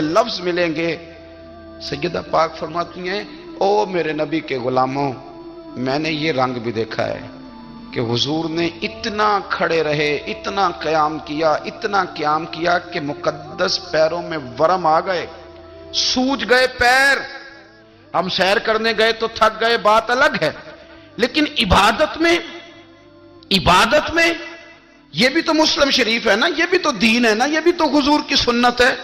لفظ ملیں گے، سیدہ پاک فرماتی ہیں او میرے نبی کے غلاموں، میں نے یہ رنگ بھی دیکھا ہے کہ حضور نے اتنا کھڑے رہے، اتنا قیام کیا، اتنا قیام کیا کہ مقدس پیروں میں ورم آ گئے، سوج گئے پیر۔ ہم سیر کرنے گئے تو تھک گئے، بات الگ ہے، لیکن عبادت میں یہ بھی تو مسلم شریف ہے نا، یہ بھی تو دین ہے نا، یہ بھی تو حضور کی سنت ہے،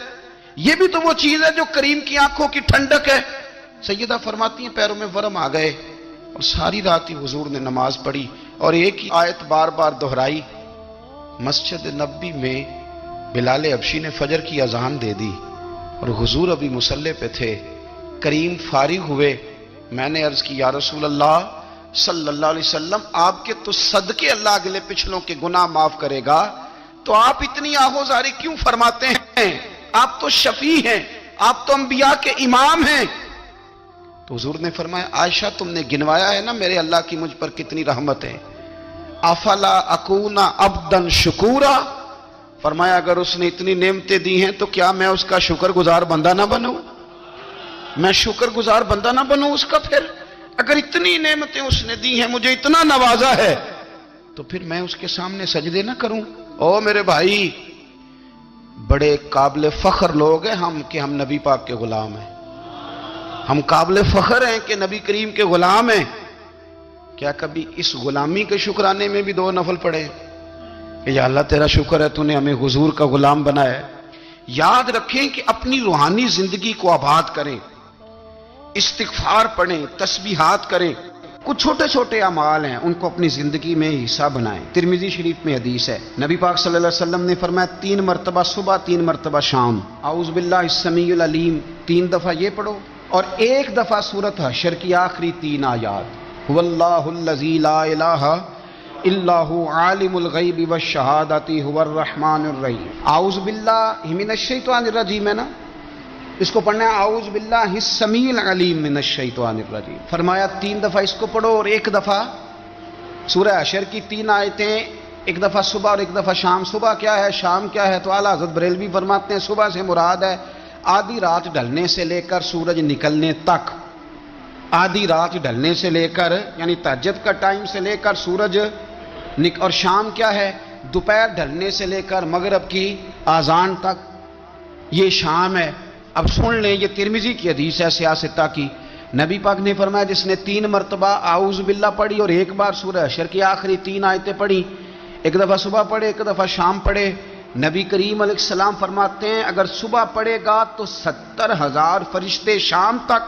یہ بھی تو وہ چیز ہے جو کریم کی آنکھوں کی ٹھنڈک ہے۔ سیدہ فرماتی ہیں پیروں میں ورم آ گئے، اور ساری رات ہی حضور نے نماز پڑھی اور ایک ہی آیت بار بار دہرائی۔ مسجد نبی میں بلال حبشی نے فجر کی اذان دے دی اور حضور ابھی مصلی پہ تھے، کریم فارغ ہوئے۔ میں نے عرض کی یا رسول اللہ صلی اللہ علیہ وسلم، آپ کے تو صدقے اللہ اگلے پچھلوں کے گناہ معاف کرے گا، تو آپ اتنی آہوزاری کیوں فرماتے ہیں؟ آپ تو شفیع ہیں، آپ تو انبیاء کے امام ہیں۔ تو حضور نے فرمایا عائشہ تم نے گنوایا ہے نا میرے اللہ کی مجھ پر کتنی رحمت ہے، افلا اکون عبدا شکورا، فرمایا اگر اس نے اتنی نعمتیں دی ہیں تو کیا میں اس کا شکر گزار بندہ نہ بنوں؟ میں شکر گزار بندہ نہ بنوں اس کا؟ پھر اگر اتنی نعمتیں اس نے دی ہیں، مجھے اتنا نوازا ہے، تو پھر میں اس کے سامنے سجدے نہ کروں؟ او میرے بھائی، بڑے قابل فخر لوگ ہیں ہم کہ ہم نبی پاک کے غلام ہیں، ہم قابل فخر ہیں کہ نبی کریم کے غلام ہیں۔ کیا کبھی اس غلامی کے شکرانے میں بھی دو نفل پڑھے کہ یا اللہ تیرا شکر ہے تو نے ہمیں حضور کا غلام بنایا ہے؟ یاد رکھیں کہ اپنی روحانی زندگی کو آباد کریں، استغفار پڑھیں، تسبیحات کریں، کچھ چھوٹے چھوٹے اعمال ہیں ان کو اپنی زندگی میں حصہ بنائیں۔ ترمذی شریف میں حدیث ہے، نبی پاک صلی اللہ علیہ وسلم نے فرمایا 3 مرتبہ صبح، 3 مرتبہ شام اعوذ باللہ السمیع العلیم 3 دفعہ یہ پڑھو، اور 1 دفعہ سورۃ حشر کی آخری 3 آیات، هو اللہ الذی لا الہ الا هو عالم الغیب والشہادۃ هو الرحمن الرحیم۔ اعوذ باللہ من الشیطان الرجیم ہے نا، اس کو پڑھنا ہے اعوذ باللہ السمیع العلیم من الشیطان الرجیم۔ فرمایا 3 دفعہ اس کو پڑھو اور 1 دفعہ سورہ حشر کی 3 آیتیں، 1 دفعہ صبح اور 1 دفعہ شام۔ صبح کیا ہے، شام کیا ہے؟ تو اعلیٰ حضرت بریلوی فرماتے ہیں صبح سے مراد ہے آدھی رات ڈھلنے سے لے کر سورج نکلنے تک، آدھی رات ڈھلنے سے لے کر یعنی تہجد کا ٹائم سے لے کر سورج اور شام کیا ہے، دوپہر ڈھلنے سے لے کر مغرب کی اذان تک، یہ شام ہے۔ اب سن لیں، یہ ترمذی کی حدیث ہے سیاستہ کی، نبی پاک نے فرمایا جس نے 3 مرتبہ اعوذ باللہ پڑھی اور 1 بار سورہ حشر کی آخری 3 آیتیں پڑھی، 1 دفعہ صبح پڑھے، 1 دفعہ شام پڑھے، نبی کریم علیہ السلام فرماتے ہیں اگر صبح پڑھے گا تو 70,000 فرشتے شام تک،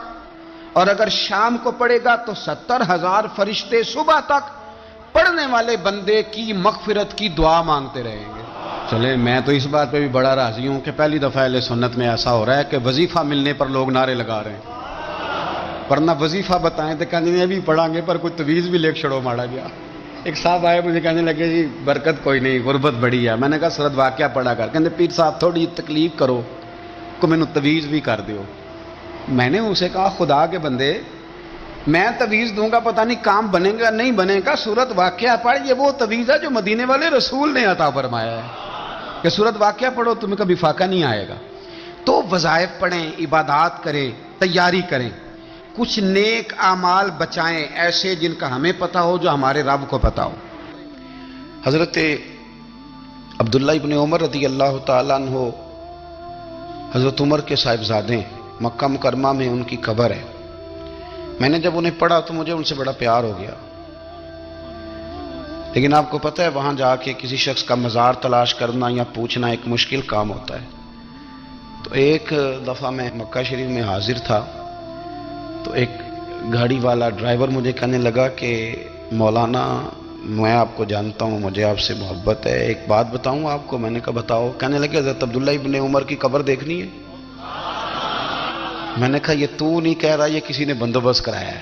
اور اگر شام کو پڑھے گا تو 70,000 فرشتے صبح تک پڑھنے والے بندے کی مغفرت کی دعا مانگتے رہیں گے۔ چلے میں تو اس بات پہ بھی بڑا راضی ہوں کہ پہلی دفعہ اہل سنت میں ایسا ہو رہا ہے کہ وظیفہ ملنے پر لوگ نعرے لگا رہے ہیں، ورنہ وظیفہ بتائیں تو کہنے بھی پڑھیں گے پر کوئی تویز بھی لکھ چھڑو ماڑا گیا۔ ایک صاحب آئے مجھے کہنے لگے جی برکت کوئی نہیں، غربت بڑی ہے۔ میں نے کہا سورۃ واقعہ پڑھا کر، کہتے پیر صاحب تھوڑی تکلیف کرو کو مینوں تویز بھی کر دیو۔ میں نے اسے کہا خدا کے بندے میں تویز دوں گا پتہ نہیں کام بنے گا نہیں بنے گا، سورۃ واقعہ پڑھ، یہ وہ تویز ہے جو مدینے والے رسول نے عطا فرمایا ہے کہ سورۃ واقعہ پڑھو تمہیں کبھی فاقہ نہیں آئے گا۔ تو وظائف پڑھیں، عبادات کریں، تیاری کریں، کچھ نیک اعمال بچائیں ایسے جن کا ہمیں پتہ ہو، جو ہمارے رب کو پتہ ہو۔ حضرت عبداللہ ابن عمر رضی اللہ تعالیٰ عنہ حضرت عمر کے صاحبزادے، مکہ مکرمہ میں ان کی قبر ہے۔ میں نے جب انہیں پڑھا تو مجھے ان سے بڑا پیار ہو گیا، لیکن آپ کو پتہ ہے وہاں جا کے کسی شخص کا مزار تلاش کرنا یا پوچھنا ایک مشکل کام ہوتا ہے۔ تو ایک دفعہ میں مکہ شریف میں حاضر تھا، تو ایک گاڑی والا ڈرائیور مجھے کہنے لگا کہ مولانا میں آپ کو جانتا ہوں، مجھے آپ سے محبت ہے، ایک بات بتاؤں آپ کو؟ میں نے کہا بتاؤ۔ کہنے لگے حضرت عبداللہ ابن عمر کی قبر دیکھنی ہے۔ میں نے کہا یہ تو نہیں کہہ رہا، یہ کسی نے بندوبست کرایا ہے،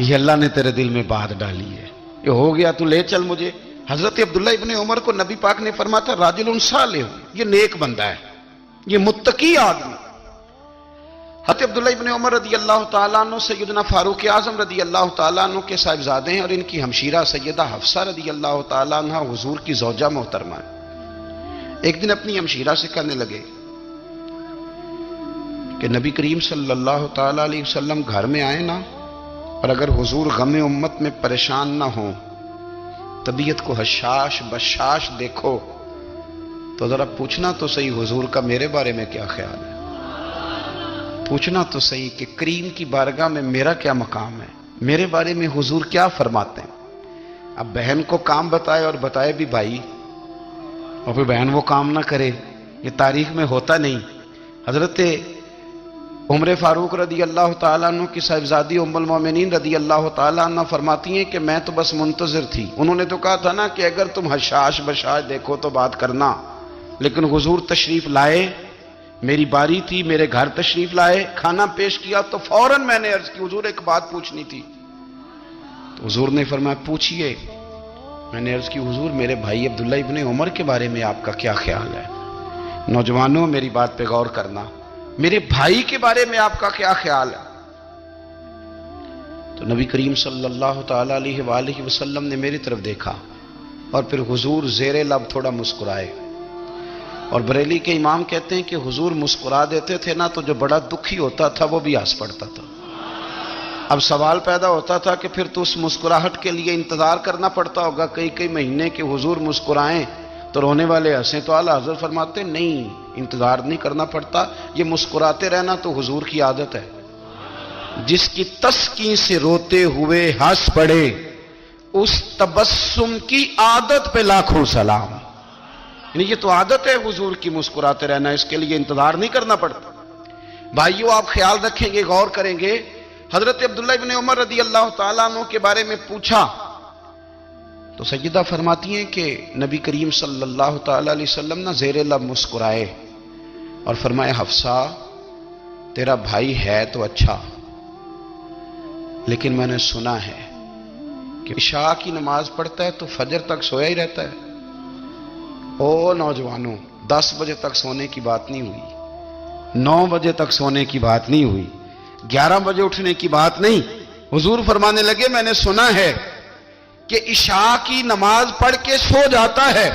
یہ اللہ نے تیرے دل میں بات ڈالی ہے، یہ ہو گیا تو لے چل مجھے۔ حضرت عبداللہ ابن عمر کو نبی پاک نے فرمایا تھا راجل صالح، یہ نیک بندہ ہے، یہ متقی آدمی۔ حضرت عبداللہ ابن عمر رضی اللہ تعالیٰ عنہ سیدنا فاروق اعظم رضی اللہ تعالیٰ عنہ کے صاحبزادے ہیں، اور ان کی ہمشیرہ سیدہ حفصہ رضی اللہ تعالیٰ عنہ حضور کی زوجہ محترمہ ہے۔ ایک دن اپنی ہمشیرہ سے کہنے لگے کہ نبی کریم صلی اللہ تعالیٰ علیہ وسلم گھر میں آئے نا، اور اگر حضور غم امت میں پریشان نہ ہوں، طبیعت کو حشاش بشاش دیکھو، تو ذرا پوچھنا تو صحیح حضور کا میرے بارے میں کیا خیال ہے، پوچھنا تو صحیح کہ کریم کی بارگاہ میں میرا کیا مقام ہے، میرے بارے میں حضور کیا فرماتے ہیں۔ اب بہن کو کام بتائے، اور بتائے بھی بھائی، اور پھر بہن وہ کام نہ کرے، یہ تاریخ میں ہوتا نہیں۔ حضرت عمر فاروق رضی اللہ تعالیٰ عنہ کی صاحبزادی ام المومنین رضی اللہ تعالیٰ عنہ فرماتی ہیں کہ میں تو بس منتظر تھی، انہوں نے تو کہا تھا نا کہ اگر تم حشاش بشاش دیکھو تو بات کرنا، لیکن حضور تشریف لائے، میری باری تھی، میرے گھر تشریف لائے، کھانا پیش کیا تو فوراً میں نے عرض کی حضور ایک بات پوچھنی تھی، تو حضور نے فرمایا پوچھئے۔ میں نے عرض کی حضور میرے بھائی عبداللہ ابن عمر کے بارے میں آپ کا کیا خیال ہے؟ نوجوانوں میری بات پہ غور کرنا، میرے بھائی کے بارے میں آپ کا کیا خیال ہے؟ تو نبی کریم صلی اللہ تعالیٰ علیہ وآلہ وسلم نے میری طرف دیکھا، اور پھر حضور زیر لب تھوڑا مسکرائے، اور بریلی کے امام کہتے ہیں کہ حضور مسکرا دیتے تھے نا تو جو بڑا دکھی ہوتا تھا وہ بھی ہنس پڑتا تھا۔ اب سوال پیدا ہوتا تھا کہ پھر تو اس مسکراہٹ کے لیے انتظار کرنا پڑتا ہوگا کئی مہینے کہ حضور مسکرائیں تو رونے والے ہنسیں، تو اعلیٰ حضرت فرماتے نہیں، انتظار نہیں کرنا پڑتا، یہ مسکراتے رہنا تو حضور کی عادت ہے۔ جس کی تسکین سے روتے ہوئے ہنس پڑے، اس تبسم کی عادت پہ لاکھوں سلام۔ یعنی یہ تو عادت ہے حضور کی مسکراتے رہنا، اس کے لیے انتظار نہیں کرنا پڑتا۔ بھائیو آپ خیال رکھیں گے، غور کریں گے، حضرت عبداللہ ابن عمر رضی اللہ تعالیٰ عنہ کے بارے میں پوچھا تو سیدہ فرماتی ہیں کہ نبی کریم صلی اللہ تعالیٰ علیہ وسلم نہ زیر لب مسکرائے اور فرمایا حفصہ تیرا بھائی ہے تو اچھا، لیکن میں نے سنا ہے کہ عشاء کی نماز پڑھتا ہے تو فجر تک سویا ہی رہتا ہے۔ او نوجوانوں، 10 بجے تک سونے کی بات نہیں ہوئی، 9 بجے تک سونے کی بات نہیں ہوئی، 11 بجے اٹھنے کی بات نہیں۔ حضور فرمانے لگے میں نے سنا ہے کہ عشاء کی نماز پڑھ کے سو جاتا ہے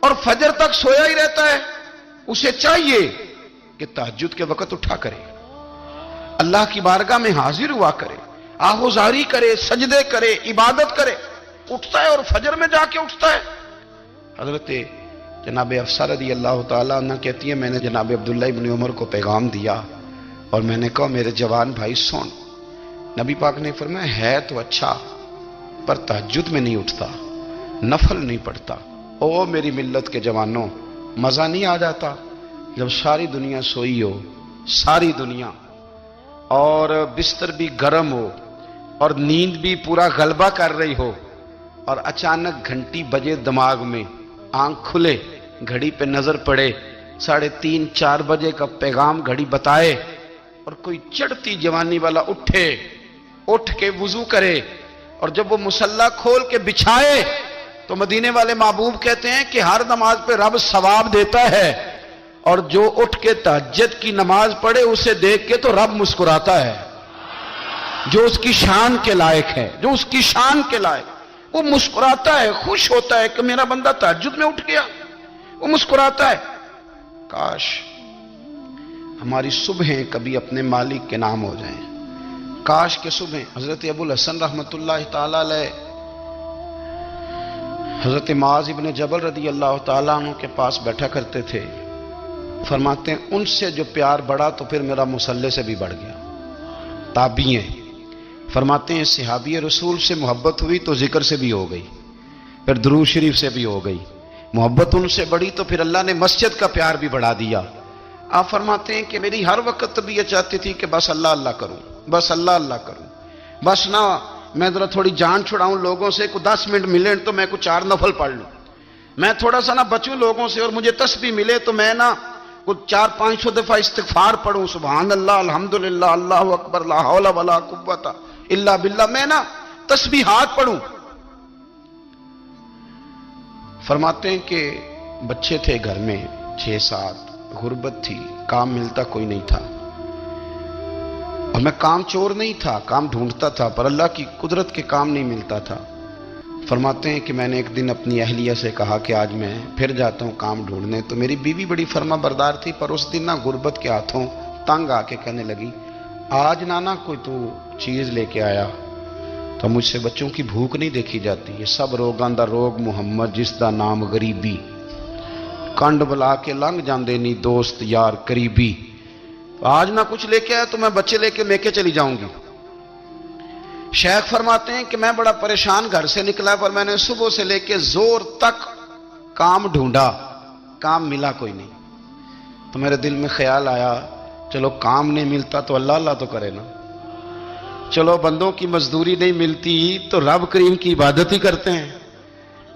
اور فجر تک سویا ہی رہتا ہے، اسے چاہیے کہ تہجد کے وقت اٹھا کرے، اللہ کی بارگاہ میں حاضر ہوا کرے، آہوزاری کرے، سجدے کرے، عبادت کرے، اٹھتا ہے اور فجر میں جا کے اٹھتا ہے۔ حضرت جناب حفصہ رضی اللہ تعالیٰ عنہ کہتی ہے میں نے جناب عبداللہ ابن عمر کو پیغام دیا اور میں نے کہا میرے جوان بھائی سن، نبی پاک نے فرمایا ہے تو اچھا پر تہجد میں نہیں اٹھتا، نفل نہیں پڑھتا۔ او میری ملت کے جوانوں، مزہ نہیں آ جاتا جب ساری دنیا سوئی ہو، ساری دنیا، اور بستر بھی گرم ہو اور نیند بھی پورا غلبہ کر رہی ہو، اور اچانک گھنٹی بجے دماغ میں، آنکھ کھلے، گھڑی پہ نظر پڑے، 3:30 4 بجے کا پیغام گھڑی بتائے، اور کوئی چڑھتی جوانی والا اٹھ کے وضو کرے، اور جب وہ مصلی کھول کے بچھائے تو مدینے والے محبوب کہتے ہیں کہ ہر نماز پہ رب ثواب دیتا ہے، اور جو اٹھ کے تہجد کی نماز پڑھے اسے دیکھ کے تو رب مسکراتا ہے، جو اس کی شان کے لائق ہے، جو اس کی شان کے لائق، وہ مسکراتا ہے، خوش ہوتا ہے کہ میرا بندہ تہجد میں اٹھ گیا، وہ مسکراتا ہے۔ کاش ہماری صبحیں کبھی اپنے مالک کے نام ہو جائیں، کاش کے صبحیں۔ حضرت ابو الحسن رحمت اللہ تعالیٰ علیہ حضرت معاذ ابن جبل رضی اللہ تعالیٰ عنہ کے پاس بیٹھا کرتے تھے، فرماتے ہیں ان سے جو پیار بڑھا تو پھر میرا مصلی سے بھی بڑھ گیا۔ تابعی ہیں، فرماتے ہیں صحابی رسول سے محبت ہوئی تو ذکر سے بھی ہو گئی، پھر درود شریف سے بھی ہو گئی، محبت ان سے بڑھی تو پھر اللہ نے مسجد کا پیار بھی بڑھا دیا۔ آپ فرماتے ہیں کہ میری ہر وقت طبیعت چاہتی تھی کہ بس اللہ اللہ کروں، بس اللہ اللہ کروں، بس نہ میں ذرا تھوڑی جان چھڑاؤں لوگوں سے، کوئی 10 منٹ ملے تو میں کچھ 4 نفل پڑھ لوں، میں تھوڑا سا نہ بچوں لوگوں سے، اور مجھے تسبیح ملے تو میں نہ کچھ 400-500 دفعہ استغفار پڑھوں، سبحان اللہ، الحمدللہ، اللہ اکبر، لا حول ولا قوت الا باللہ، میں نہ تسبیحات پڑھوں۔ فرماتے ہیں کہ بچے تھے گھر میں 6-7، غربت تھی، کام ملتا کوئی نہیں تھا، اور میں کام چور نہیں تھا، کام ڈھونڈتا تھا، پر اللہ کی قدرت کے کام نہیں ملتا تھا۔ فرماتے ہیں کہ میں نے ایک دن اپنی اہلیہ سے کہا کہ آج میں پھر جاتا ہوں کام ڈھونڈنے، تو میری بیوی بڑی فرما بردار تھی، پر اس دن نہ غربت کے ہاتھوں تنگ آ کے کہنے لگی آج نانا کوئی تو چیز لے کے آیا تو مجھ سے بچوں کی بھوک نہیں دیکھی جاتی. یہ سب روگاں دا روگ محمد جس دا نام غریبی, کنڈ بلا کے لنگ جاندے نہیں دوست یار قریبی. آج نہ کچھ لے کے آیا تو میں بچے لے کے میکے چلی جاؤں گی. شیخ فرماتے ہیں کہ میں بڑا پریشان گھر سے نکلا پر میں نے صبح سے لے کے زور تک کام ڈھونڈا, کام ملا کوئی نہیں. تو میرے دل میں خیال آیا چلو کام نہیں ملتا تو اللہ اللہ تو کرے نا, چلو بندوں کی مزدوری نہیں ملتی تو رب کریم کی عبادت ہی کرتے ہیں.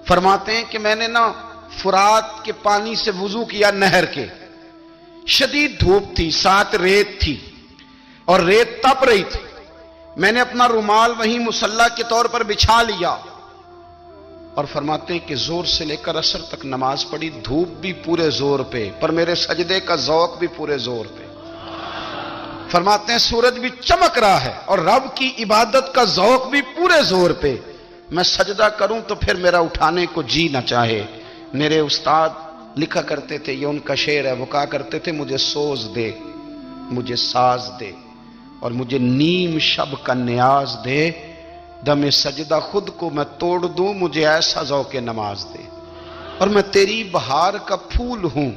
فرماتے ہیں کہ میں نے نا فرات کے پانی سے وضو کیا نہر کے, شدید دھوپ تھی, ساتھ ریت تھی اور ریت تپ رہی تھی. میں نے اپنا رومال وہیں مصلی کے طور پر بچھا لیا اور فرماتے ہیں کہ زور سے لے کر عصر تک نماز پڑھی, دھوپ بھی پورے زور پہ پر میرے سجدے کا ذوق بھی پورے زور پہ. فرماتے ہیں سورج بھی چمک رہا ہے اور رب کی عبادت کا ذوق بھی پورے زور پہ. میں سجدہ کروں تو پھر میرا اٹھانے کو جی نہ چاہے. میرے استاد لکھا کرتے تھے, یہ ان کا شعر ہے, وہ کہا کرتے تھے مجھے سوز دے, مجھے ساز دے اور مجھے نیم شب کا نیاز دے, دم سجدہ خود کو میں توڑ دوں, مجھے ایسا ذوق نماز دے. اور میں تیری بہار کا پھول ہوں,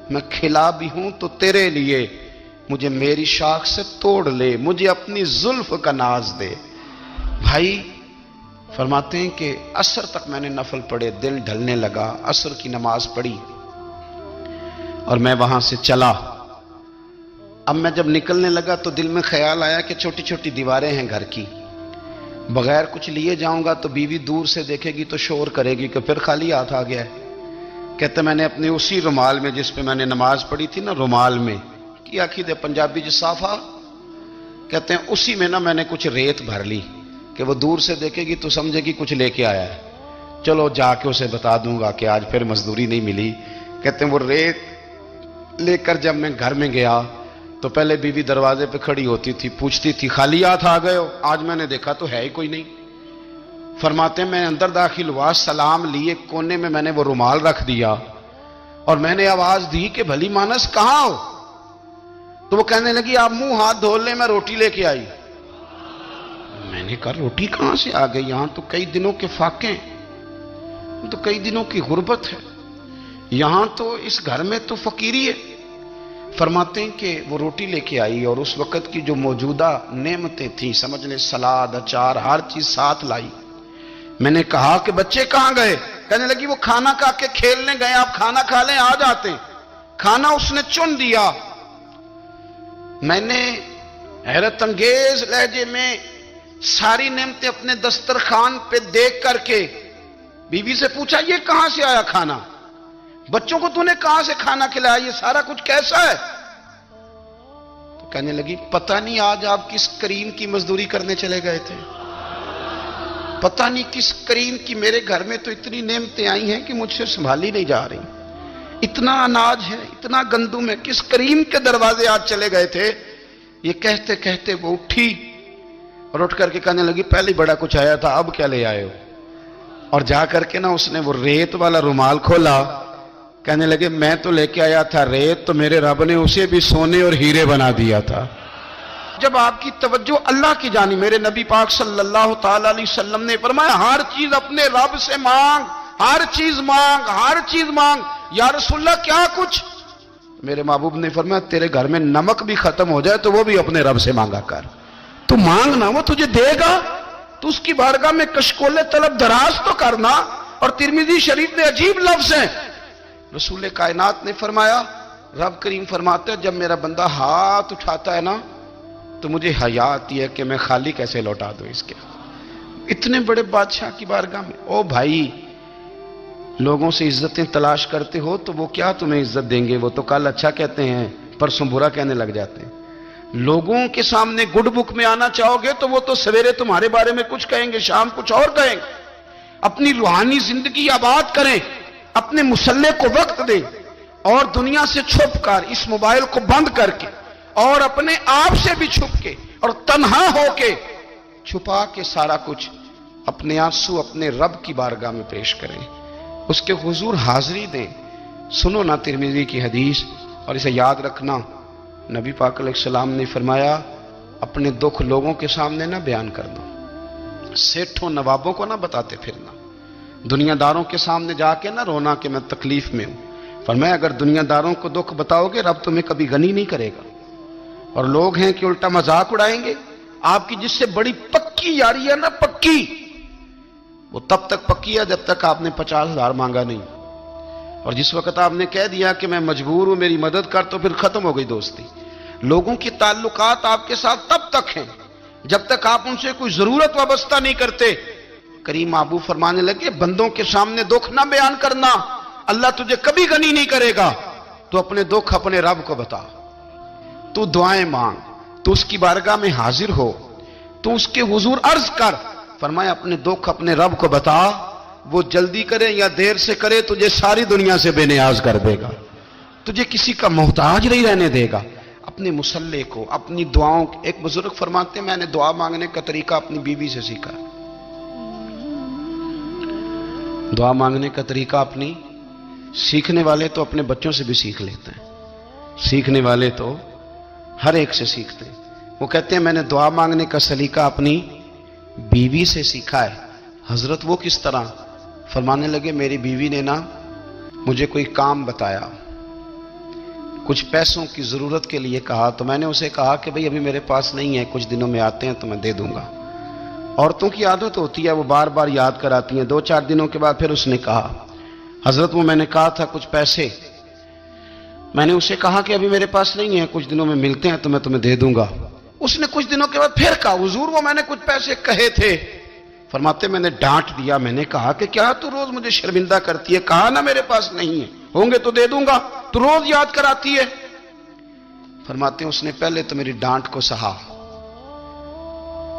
میں کھلا بھی ہوں تو تیرے لیے, مجھے میری شاخ سے توڑ لے, مجھے اپنی زلف کا ناز دے. بھائی فرماتے ہیں کہ عصر تک میں نے نفل پڑھے, دل ڈھلنے لگا, عصر کی نماز پڑھی اور میں وہاں سے چلا. اب میں جب نکلنے لگا تو دل میں خیال آیا کہ چھوٹی چھوٹی دیواریں ہیں گھر کی, بغیر کچھ لیے جاؤں گا تو بیوی دور سے دیکھے گی تو شور کرے گی کہ پھر خالی ہاتھ آ گیا ہے. کہتے میں نے اپنے اسی رومال میں جس پہ میں نے نماز پڑھی تھی نا, رومال میں کی آخی دے پنجابی جو صافہ کہتے ہیں, اسی میں نا میں نے کچھ ریت بھر لی کہ وہ دور سے دیکھے گی تو سمجھے گی کچھ لے کے آیا ہے, چلو جا کے اسے بتا دوں گا کہ آج پھر مزدوری نہیں ملی. کہتے ہیں وہ ریت لے کر جب میں گھر میں گیا تو پہلے بیوی دروازے پہ کھڑی ہوتی تھی, پوچھتی تھی خالی ہاتھ آ گئے ہو, آج میں نے دیکھا تو ہے ہی کوئی نہیں. فرماتے ہیں میں اندر داخل ہوا, سلام لیے, کونے میں نے وہ رومال رکھ دیا اور میں نے آواز دی کہ بھلی مانس کہاں ہو. تو وہ کہنے لگی آپ منہ ہاتھ دھو لیں, میں روٹی لے کے آئی. میں نے کہا روٹی کہاں سے آ گئی, یہاں تو کئی دنوں کے فاقے ہیں, تو کئی دنوں کی غربت ہے, یہاں تو اس گھر میں تو فقیری ہے. فرماتے ہیں کہ وہ روٹی لے کے آئی اور اس وقت کی جو موجودہ نعمتیں تھیں, سمجھ لیں سلاد اچار ہر چیز ساتھ لائی. میں نے کہا کہ بچے کہاں گئے, کہنے لگی وہ کھانا کھا کے کھیلنے گئے, آپ کھانا کھا لیں آ جاتے ہیں. کھانا اس نے چن دیا. میں نے حیرت انگیز لہجے میں ساری نعمتیں اپنے دسترخوان پہ دیکھ کر کے بیوی سے پوچھا یہ کہاں سے آیا کھانا, بچوں کو تو نے کہاں سے کھانا کھلایا, یہ سارا کچھ کیسا ہے. تو کہنے لگی پتہ نہیں آج آپ کس کریم کی مزدوری کرنے چلے گئے تھے, پتہ نہیں کس کریم کی, میرے گھر میں تو اتنی نعمتیں آئی ہیں کہ مجھ سے سنبھالی نہیں جا رہی, اتنا اناج ہے, اتنا گندم ہے, کس کریم کے دروازے آج چلے گئے تھے. یہ کہتے کہتے وہ اٹھی اور اٹھ کر کے کہنے لگی پہلے بڑا کچھ آیا تھا, اب کیا لے آئے ہو. اور جا کر کے نا اس نے وہ ریت والا رومال کھولا, کہنے لگے میں تو لے کے آیا تھا ریت, تو میرے رب نے اسے بھی سونے اور ہیرے بنا دیا تھا. جب آپ کی توجہ اللہ کی جانب, میرے نبی پاک صلی اللہ تعالی علیہ وسلم نے فرمایا ہر چیز اپنے رب سے مانگ, ہر چیز مانگ, ہر چیز مانگ. یا رسول اللہ کیا کچھ؟ میرے محبوب نے فرمایا تیرے گھر میں نمک بھی ختم ہو جائے تو وہ بھی اپنے رب سے مانگا کر, تو مانگنا وہ تجھے دے گا, تو اس کی بارگاہ میں کشکول طلب دراز تو کرنا. اور ترمذی شریف میں عجیب لفظ ہیں, رسول کائنات نے فرمایا, رب کریم فرماتے ہیں جب میرا بندہ ہاتھ اٹھاتا ہے نا تو مجھے حیا آتی ہے کہ میں خالی کیسے لوٹا دوں اس کے. اتنے بڑے بادشاہ کی بارگاہ میں, او بھائی لوگوں سے عزتیں تلاش کرتے ہو تو وہ کیا تمہیں عزت دیں گے, وہ تو کل اچھا کہتے ہیں پرسوں برا کہنے لگ جاتے ہیں. لوگوں کے سامنے گڈ بک میں آنا چاہو گے تو وہ تو سویرے تمہارے بارے میں کچھ کہیں گے, شام کچھ اور کہیں گے. اپنی روحانی زندگی آباد کریں, اپنے مسلح کو وقت دیں اور دنیا سے چھپ کر اس موبائل کو بند کر کے اور اپنے آپ سے بھی چھپ کے اور تنہا ہو کے چھپا کے سارا کچھ اپنے آنسو اپنے رب کی بارگاہ میں پیش کریں, اس کے حضور حاضری دیں. سنو نا ترمذی کی حدیث اور اسے یاد رکھنا, نبی پاک علیہ السلام نے فرمایا اپنے دکھ لوگوں کے سامنے نہ بیان کرنا، سیٹھوں نوابوں کو نہ بتاتے پھرنا، دنیا داروں کے سامنے جا کے نہ رونا کہ میں تکلیف میں ہوں۔ فرمایا اگر دنیا داروں کو دکھ بتاؤ گے رب تمہیں کبھی غنی نہیں کرے گا، اور لوگ ہیں کہ الٹا مذاق اڑائیں گے۔ آپ کی جس سے بڑی پکی یاری ہے نا، پکی، وہ تب تک پکی ہے جب تک آپ نے 50,000 مانگا نہیں، اور جس وقت آپ نے کہہ دیا کہ میں مجبور ہوں میری مدد کر، تو پھر ختم ہو گئی دوستی۔ لوگوں کی تعلقات آپ کے ساتھ تب تک ہیں جب تک آپ ان سے کوئی ضرورت وابستہ نہیں کرتے۔ کریم محبوب فرمانے لگے بندوں کے سامنے دکھ نہ بیان کرنا، اللہ تجھے کبھی غنی نہیں کرے گا، تو اپنے دکھ اپنے رب کو بتا، تو دعائیں مانگ، تو اس کی بارگاہ میں حاضر ہو، تو اس کے حضور عرض کر۔ فرمایا اپنے دکھ اپنے رب کو بتا، وہ جلدی کرے یا دیر سے کرے تجھے ساری دنیا سے بے نیاز کر دے گا، تجھے کسی کا محتاج نہیں رہنے دے گا۔ اپنے مسلح کو، اپنی دعاؤں، ایک بزرگ فرماتے ہیں میں نے دعا مانگنے کا طریقہ اپنی بیوی سے سیکھا، دعا مانگنے کا طریقہ اپنی، سیکھنے والے تو اپنے بچوں سے بھی سیکھ لیتے ہیں، سیکھنے والے تو ہر ایک سے سیکھتے ہیں۔ وہ کہتے ہیں میں نے دعا مانگنے کا سلیقہ اپنی بیوی سے سیکھا ہے۔ حضرت وہ کس طرح؟ فرمانے لگے میری بیوی نے نا مجھے کوئی کام بتایا، کچھ پیسوں کی ضرورت کے لیے کہا، تو میں نے اسے کہا کہ بھئی ابھی میرے پاس نہیں ہے، کچھ دنوں میں آتے ہیں تو میں دے دوں گا۔ عورتوں کی عادت ہوتی ہے وہ بار بار یاد کراتی ہیں، 2-4 دنوں کے بعد پھر اس نے کہا حضرت وہ میں نے کہا تھا کچھ پیسے، میں نے اسے کہا کہ ابھی میرے پاس نہیں ہے، کچھ دنوں میں ملتے ہیں تو میں تمہیں دے دوں گا۔ اس نے کچھ دنوں کے بعد پھر کہا حضور وہ میں نے کچھ پیسے کہے تھے۔ فرماتے میں نے ڈانٹ دیا، میں نے کہا کہ کیا تو روز مجھے شرمندہ کرتی ہے، کہا نا میرے پاس نہیں ہے، ہوں گے تو دے دوں گا، تو روز یاد کراتی ہے۔ فرماتے ہیں اس نے پہلے تو میری ڈانٹ کو سہا،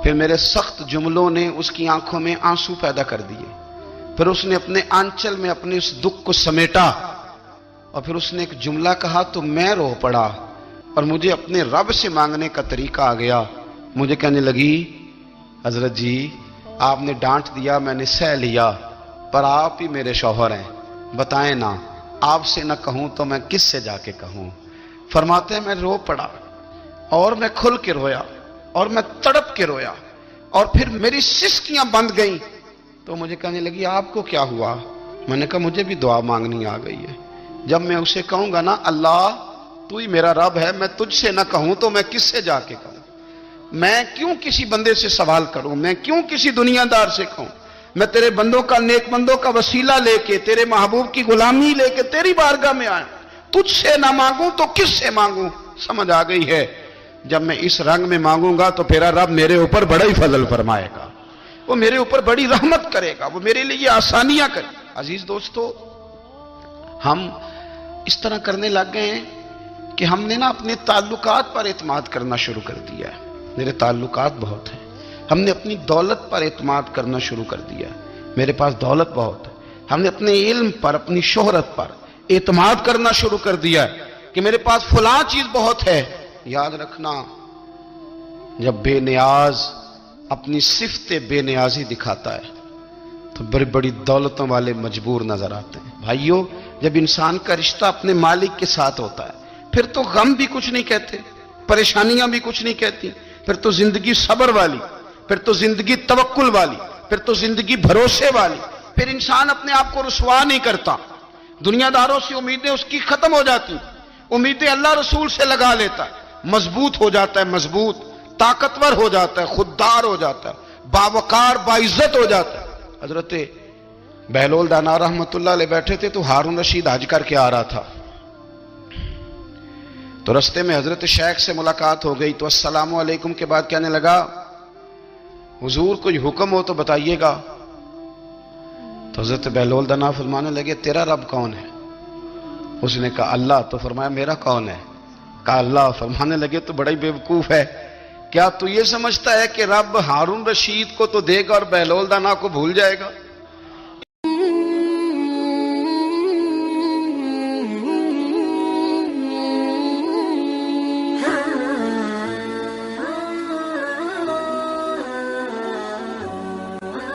پھر میرے سخت جملوں نے اس کی آنکھوں میں آنسو پیدا کر دیے، پھر اس نے اپنے آنچل میں اپنے اس دکھ کو سمیٹا، اور پھر اس نے ایک جملہ کہا تو میں رو پڑا، اور مجھے اپنے رب سے مانگنے کا طریقہ آ گیا۔ مجھے کہنے لگی حضرت جی آپ نے ڈانٹ دیا، میں نے سہ لیا، پر آپ ہی میرے شوہر ہیں، بتائیں نا آپ سے نہ کہوں تو میں کس سے جا کے کہوں۔ فرماتے ہیں میں رو پڑا، اور میں کھل کے رویا، اور میں تڑپ کے رویا، اور پھر میری سسکیاں بند گئیں۔ تو مجھے کہنے لگی آپ کو کیا ہوا؟ میں نے کہا مجھے بھی دعا مانگنی آ گئی ہے، جب میں اسے کہوں گا نا اللہ تو ہی میرا رب ہے، میں تجھ سے نہ کہوں تو میں کس سے جا کے کہوں؟ میں کیوں کسی بندے سے سوال کروں؟ میں کیوں کسی دنیا دار سے کہوں؟ میں تیرے بندوں کا، نیک بندوں کا وسیلہ لے کے، تیرے محبوب کی غلامی لے کے تیری بارگاہ میں آیا، تجھ سے نہ مانگوں تو کس سے مانگوں؟ سمجھ آ گئی ہے جب میں اس رنگ میں مانگوں گا تو پھر رب میرے اوپر بڑا ہی فضل فرمائے گا، وہ میرے اوپر بڑی رحمت کرے گا، وہ میرے لیے آسانیاں کرے گا۔ عزیز دوستو ہم اس طرح کرنے لگ گئے ہیں کہ ہم نے نا اپنے تعلقات پر اعتماد کرنا شروع کر دیا ہے۔ میرے تعلقات بہت ہیں، ہم نے اپنی دولت پر اعتماد کرنا شروع کر دیا ہے، میرے پاس دولت بہت ہے، ہم نے اپنے علم پر، اپنی شہرت پر اعتماد کرنا شروع کر دیا ہے کہ میرے پاس فلاں چیز بہت ہے۔ یاد رکھنا جب بے نیاز اپنی صفت بے نیازی دکھاتا ہے تو بڑی بڑی دولتوں والے مجبور نظر آتے ہیں۔ بھائیو جب انسان کا رشتہ اپنے مالک کے ساتھ ہوتا ہے پھر تو غم بھی کچھ نہیں کہتے، پریشانیاں بھی کچھ نہیں کہتی، پھر تو زندگی صبر والی، پھر تو زندگی توکل والی، پھر تو زندگی بھروسے والی، پھر انسان اپنے آپ کو رسوا نہیں کرتا، دنیا داروں سے امیدیں اس کی ختم ہو جاتی، امیدیں اللہ رسول سے لگا لیتا ہے، مضبوط ہو جاتا ہے، مضبوط، طاقتور ہو جاتا ہے، خوددار ہو جاتا ہے، باوقار باعزت ہو جاتا ہے۔ حضرت بہلول دانا رحمت اللہ علیہ بیٹھے تھے تو ہارون رشید حج کر کے آ رہا تھا، تو رستے میں حضرت شیخ سے ملاقات ہو گئی، تو السلام علیکم کے بعد کہنے لگا حضور کوئی حکم ہو تو بتائیے گا۔ تو حضرت بہلول دانا فرمانے لگے تیرا رب کون ہے؟ اس نے کہا اللہ۔ تو فرمایا میرا کون ہے؟ کہا اللہ۔ فرمانے لگے تو بڑا ہی بیوقوف ہے، کیا تو یہ سمجھتا ہے کہ رب ہارون رشید کو تو دے گا اور بہلول دانا کو بھول جائے گا؟